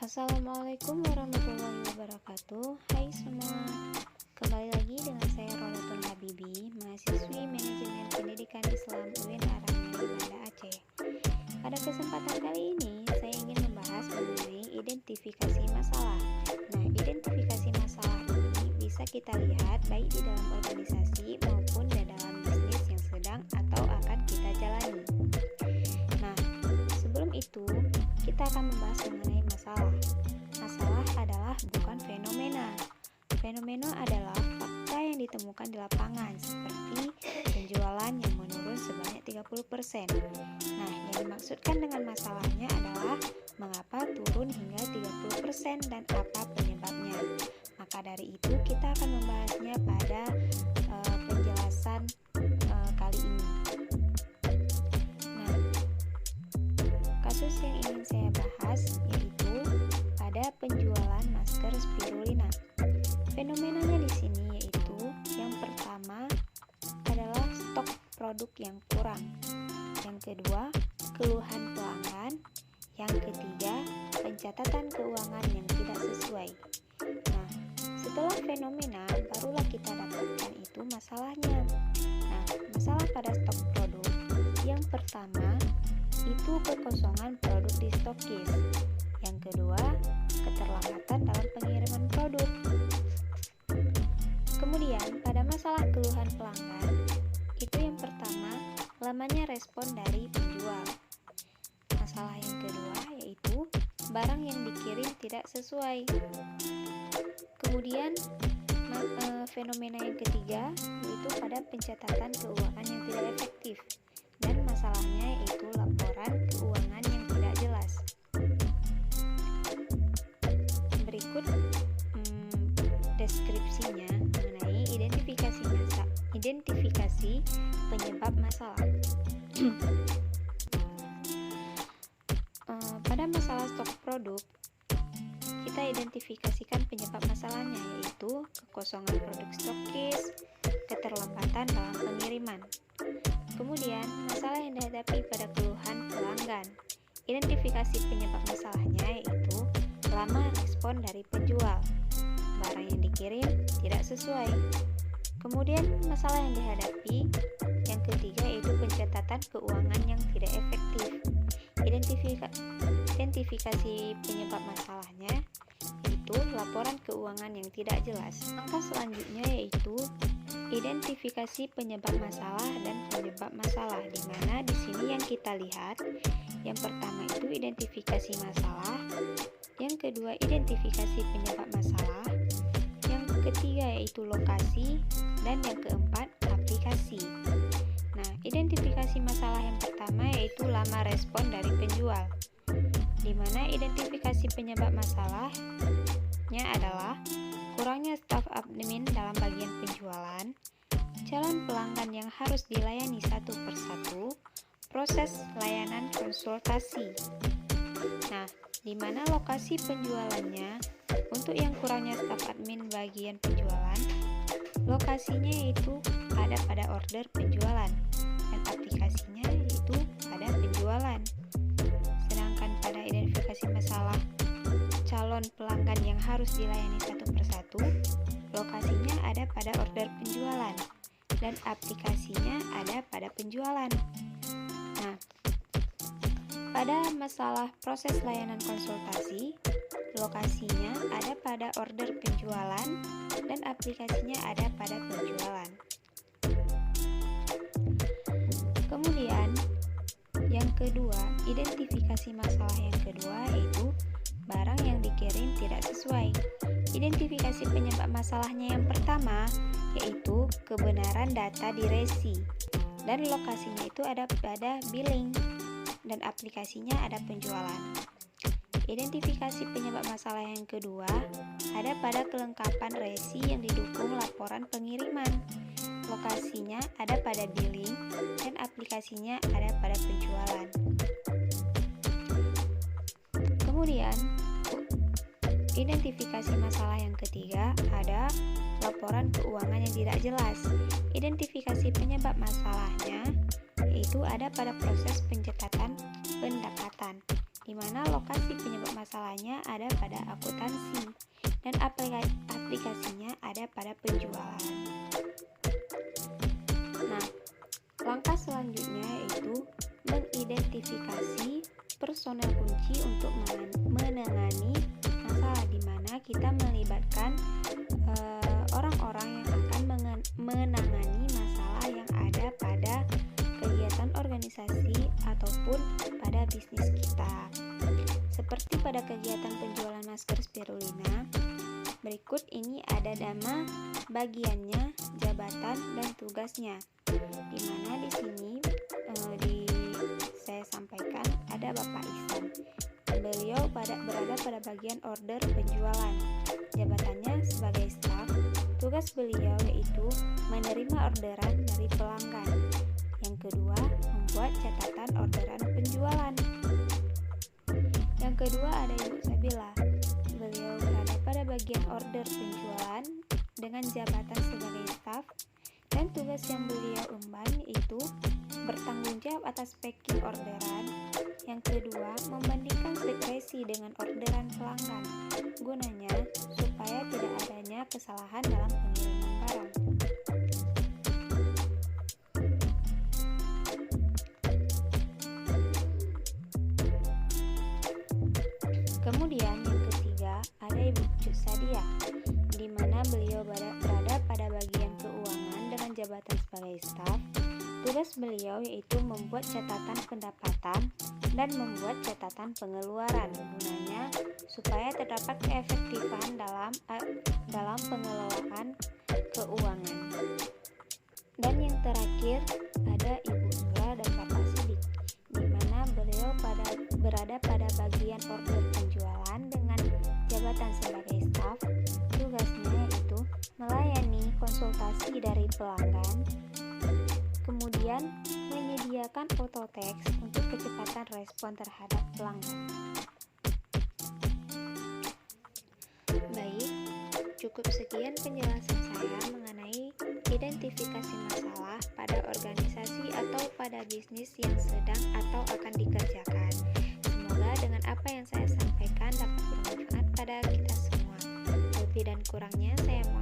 Assalamualaikum warahmatullahi wabarakatuh. Hai semua, kembali lagi dengan saya Rodatun Habibi, mahasiswi Manajemen Pendidikan Islam UIN Aranya di Banda Aceh. Pada kesempatan kali ini, saya ingin membahas mengenai identifikasi masalah. Nah, identifikasi masalah ini bisa kita lihat baik di dalam organisasi maupun di dalam bisnis yang sedang atau akan kita jalani. Nah, sebelum itu, kita akan membahas mengenai masalah. Masalah adalah bukan fenomena. Fenomena adalah fakta yang ditemukan di lapangan, seperti penjualan yang menurun sebanyak 30%. Nah, yang dimaksudkan dengan masalahnya adalah mengapa turun hingga 30% dan apa penyebabnya. Maka dari itu, kita akan membahasnya pada penjelasan kali ini. Nah, kasus yang ingin saya bahas yaitu pada penjualan masker spirulina. Fenomenanya di sini yaitu yang pertama adalah stok produk yang kurang. Yang kedua, keluhan pelanggan. Yang ketiga, pencatatan keuangan yang tidak sesuai. Nah, setelah fenomena barulah kita dapatkan itu masalahnya. Nah, masalah pada stok produk yang pertama itu kekosongan produk di stokis. Yang kedua, keterlambatan dalam pengiriman produk. Kemudian, pada masalah keluhan pelanggan, itu yang pertama, lamanya respon dari penjual. Masalah yang kedua yaitu barang yang dikirim tidak sesuai. Kemudian, fenomena yang ketiga yaitu pada pencatatan keuangan yang tidak efektif. Dan masalahnya yaitu laporan keuangan yang tidak jelas. Berikut deskripsinya mengenai identifikasi penyebab masalah. Pada masalah stok produk, kita identifikasikan penyebab masalahnya yaitu kekosongan produk stokis, keterlambatan dalam pengiriman. Kemudian, masalah yang dihadapi pada keluhan pelanggan. Identifikasi penyebab masalahnya yaitu lama respon dari penjual. Barang yang dikirim tidak sesuai. Kemudian, masalah yang dihadapi yang ketiga yaitu pencatatan keuangan yang tidak efektif. Identifikasi penyebab masalahnya yaitu laporan keuangan yang tidak jelas. Langkah selanjutnya yaitu identifikasi penyebab masalah dan penyebab masalah, di mana di sini yang kita lihat yang pertama itu identifikasi masalah, yang kedua identifikasi penyebab masalah, yang ketiga yaitu lokasi, dan yang keempat aplikasi. Nah, identifikasi masalah yang pertama yaitu lama respon dari penjual, di mana identifikasi penyebab masalahnya adalah kurangnya staf admin dalam bagian penjualan, calon pelanggan yang harus dilayani satu persatu, proses layanan konsultasi. Nah, di mana lokasi penjualannya untuk yang kurangnya staf admin bagian penjualan, lokasinya yaitu ada pada order penjualan dan aplikasinya yaitu pada penjualan. Sedangkan pada identifikasi masalah calon pelanggan yang harus dilayani satu persatu, lokasinya ada pada order penjualan dan aplikasinya ada pada penjualan. Nah, pada masalah proses layanan konsultasi, lokasinya ada pada order penjualan dan aplikasinya ada pada penjualan. Kemudian, yang kedua, identifikasi masalah yang kedua yaitu barang yang dikirim tidak sesuai. Identifikasi penyebab masalahnya yang pertama yaitu kebenaran data di resi, dan lokasinya itu ada pada billing dan aplikasinya ada penjualan. Identifikasi penyebab masalah yang kedua ada pada kelengkapan resi yang didukung laporan pengiriman. Lokasinya ada pada billing dan aplikasinya ada pada penjualan. Kemudian, identifikasi masalah yang ketiga ada laporan keuangan yang tidak jelas. Identifikasi penyebab masalahnya yaitu ada pada proses pencatatan pendapatan, di mana lokasi penyebab masalahnya ada pada akuntansi dan aplikasinya ada pada penjualan. Nah, langkah selanjutnya yaitu mengidentifikasi personel kunci untuk menangani masalah, di mana kita melibatkan orang-orang yang akan menangani masalah yang ada pada kegiatan organisasi ataupun pada bisnis kita. Seperti pada kegiatan penjualan masker spirulina, berikut ini ada nama, bagiannya, jabatan, dan tugasnya. Di mana di sini saya sampaikan ada Bapak Ihsan. Beliau berada pada bagian order penjualan. Jabatannya sebagai staf. Tugas beliau yaitu menerima orderan dari pelanggan. Yang kedua, membuat catatan orderan penjualan. Yang kedua ada Ibu Sabila. Beliau berada pada bagian order penjualan dengan jabatan sebagai staf, dan tugas yang beliau emban itu bertanggung jawab atas packing orderan. Yang kedua, membandingkan slip resi dengan orderan pelanggan, gunanya supaya tidak adanya kesalahan dalam pengiriman barang. Kemudian yang ketiga ada Ibu Cut Sadia, di mana beliau berada pada bagian keuangan dengan jabatan sebagai staf. Tugas beliau yaitu membuat catatan pendapatan dan membuat catatan pengeluaran, gunanya supaya terdapat keefektifan dalam pengelolaan keuangan. Dan yang terakhir ada Ibu Nura dan Bapak Sidik, di mana beliau berada pada bagian order penjualan dengan jabatan sebagai staf. Tugasnya yaitu melayani konsultasi dari pelanggan, kemudian menyediakan autotext untuk kecepatan respon terhadap pelanggan. Baik, cukup sekian penjelasan saya mengenai identifikasi masalah pada organisasi atau pada bisnis yang sedang atau akan dikerjakan. Semoga dengan apa yang saya sampaikan dapat bermanfaat pada kita semua. Lebih dan kurangnya saya mohon